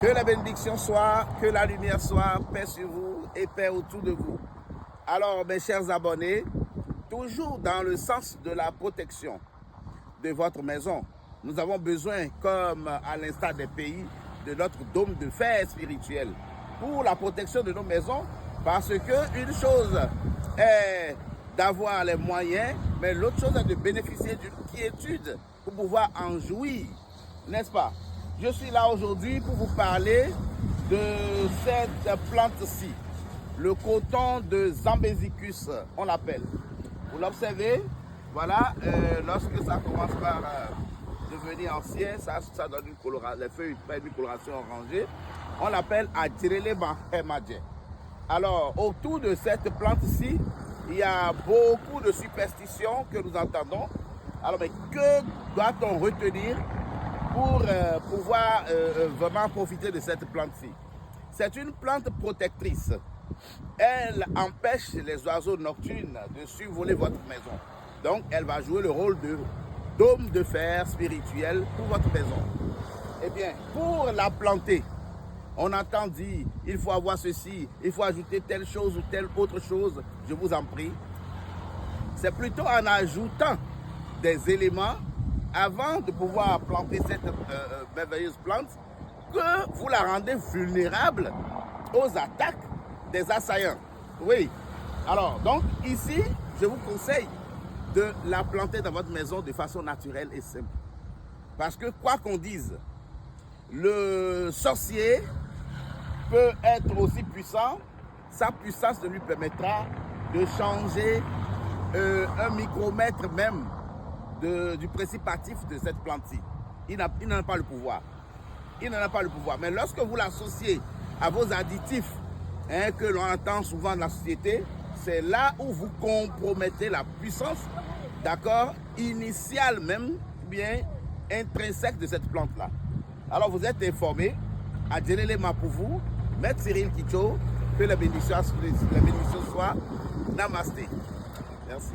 Que la bénédiction soit, que la lumière soit, paix sur vous et paix autour de vous. Alors, mes chers abonnés, toujours dans le sens de la protection de votre maison, nous avons besoin, comme à l'instar des pays, de notre dôme de fer spirituel pour la protection de nos maisons, parce que une chose est d'avoir les moyens, mais l'autre chose est de bénéficier d'une quiétude pour pouvoir en jouir, n'est-ce pas? Je suis là aujourd'hui pour vous parler de cette plante-ci, le coton de Zambezicus, on l'appelle. Vous l'observez, voilà, lorsque ça commence par devenir ancien, ça donne une coloration, les feuilles prennent une coloration orangée, on l'appelle Adjirele Mahemadje. Alors, autour de cette plante-ci, il y a beaucoup de superstitions que nous entendons. Alors, mais que doit-on retenir pour pouvoir vraiment profiter de cette plante-ci? C'est une plante protectrice. Elle empêche les oiseaux nocturnes de survoler votre maison. Donc, elle va jouer le rôle de dôme de fer spirituel pour votre maison. Eh bien, pour la planter, on entend dire, il faut avoir ceci, il faut ajouter telle chose ou telle autre chose, je vous en prie. C'est plutôt en ajoutant des éléments avant de pouvoir planter cette merveilleuse plante que vous la rendez vulnérable aux attaques des assaillants. Oui. Alors, donc ici, je vous conseille de la planter dans votre maison de façon naturelle et simple. Parce que quoi qu'on dise, le sorcier peut être aussi puissant, sa puissance lui permettra de changer un micromètre même du principe actif de cette plante-ci. Il n'en a pas le pouvoir. Il n'en a pas le pouvoir. Mais lorsque vous l'associez à vos additifs que l'on entend souvent dans la société, c'est là où vous compromettez la puissance, d'accord, initiale même, bien intrinsèque de cette plante-là. Alors vous êtes informés, Adjirele Ma pour vous, Maître Cyril Kitcho, que la bénédiction soit. Namasté. Merci.